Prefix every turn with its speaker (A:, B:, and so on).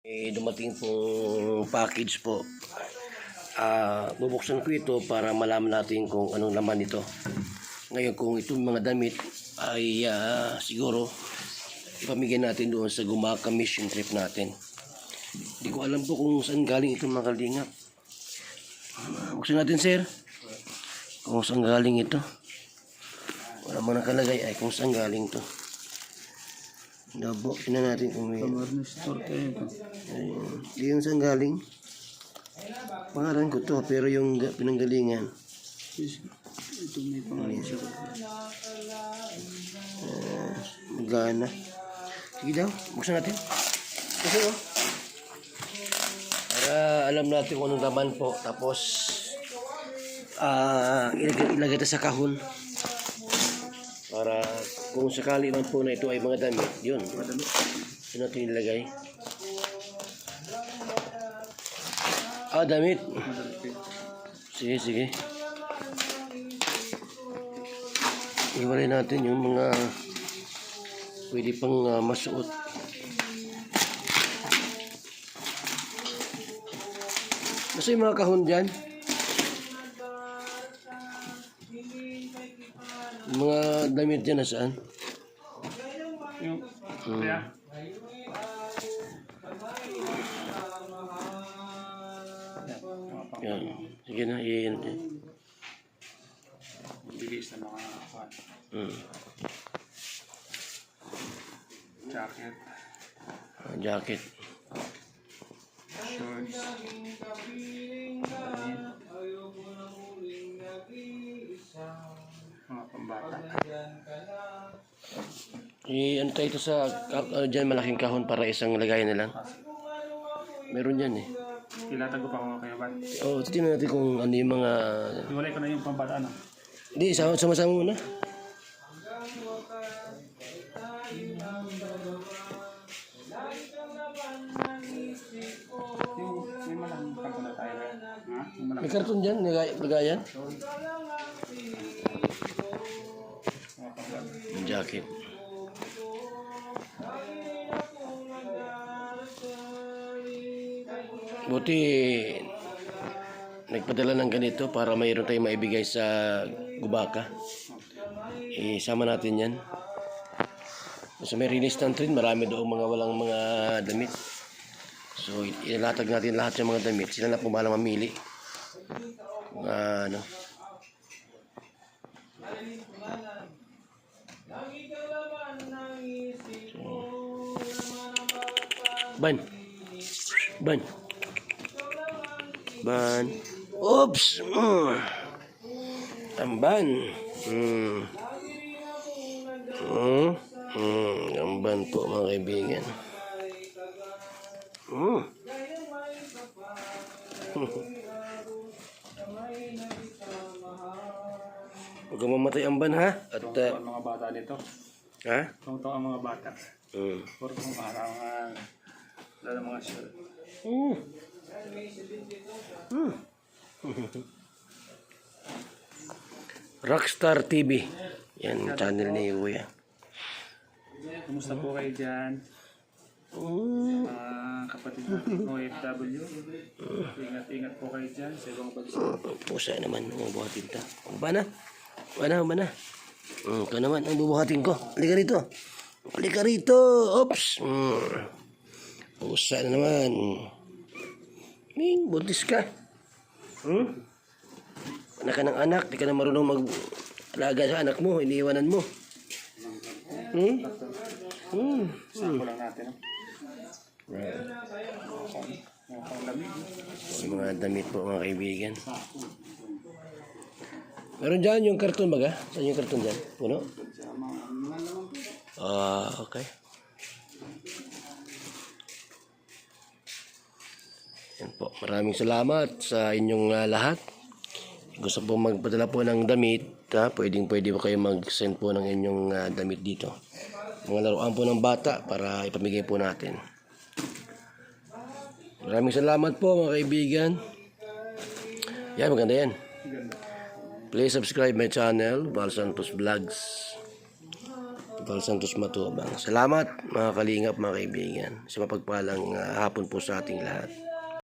A: Dumating pong package po. Bubuksan ko ito para malaman natin kung anong laman ito. Ngayon kung itong mga damit ay siguro ipamigay natin doon sa Gumaka mission trip natin. Hindi ko alam po kung saan galing itong mga kalingap. Buksan natin, sir. Kung saan galing ito. Wala mo nakalagay ay kung saan galing to. Nabo, tingnan natin kung may...
B: store kayo ito.
A: Hindi yung saan galing. Pangalan ko to, pero yung pinanggalingan.
B: Ito may pangalan siya.
A: Magana. Sige daw, buksan natin. Kasi para alam natin kung anong laman po. Tapos, ilagay ito sa kahon. Para kung sakali man po na ito ay mga damit, yun. Ito natin ilagay. Damit. Sige, sige. Iwalay natin yung mga pwede pang masuot. Nasa yung mga kahon dyan? Mga damit dyan nasaan?
B: Yung kaya?
A: Yan. Sige na, iyan din.
B: Bilis na mga kwan. Jacket.
A: Jacket.
B: Shorts. Mga pambata.
A: Iantay ito sa dyan malaking kahon para isang lagayan na lang. Meron dyan eh.
B: Ilatag ko pa kung kayo ba?
A: Tingnan natin kung ano yung mga...
B: Iwalay ko na yung pambata ano?
A: Hindi, sama-sama muna.
B: Yung may malang karton na tayo ba? Ha? Yung malang
A: May karton dyan, lagayan. Yung jacket. Buti nagpadala ng ganito para mayroon tayong maibigay sa Gubaka. Isama natin yan. So may release-stand rin, marami doon mga walang mga damit. So ilatag natin lahat ng mga damit. Sila na po bahala mamili. Ano. Ban. Oops. Tamban. Tamban po mga kaibigan. Huwag kang mamatay ang ban, ha? At
B: ang mga bata nito.
A: ha?
B: Tungtong ang mga bata. Puro kong araw lalo mga shirt.
A: Rockstar TV. Yan, channel ni Kuya.
B: Kumusta po kayo dyan? Kapatid natin OFW. Ingat-ingat po kayo dyan sa ibang bansa.
A: Pusa naman ang bubuhatin ta. Umba na. Ito naman ang bubuhatin ko. Halika rito. Oops. Pusa na naman. Ming, buntis ka. Anak ka ng anak. Di ka na marunong mag-alaga sa anak mo. Iniiwanan mo.
B: Sako lang natin.
A: Yung mga damit po mga kaibigan. Meron dyan yung karton baga? Saan yung karton dyan? Puno? Okay. Yan po. Maraming salamat sa inyong lahat. Gusto po magpadala po ng damit, pwede po kayo mag-send po ng inyong damit dito. Mga laruan po ng bata para ipamigay po natin. Maraming salamat po mga kaibigan. Yan, maganda yan. Please subscribe my channel, Val Santos Vlogs. Tol Santos Matubang. Salamat mga kalingap, mga kaibigan, sa mapagpalang hapon po sa ating lahat.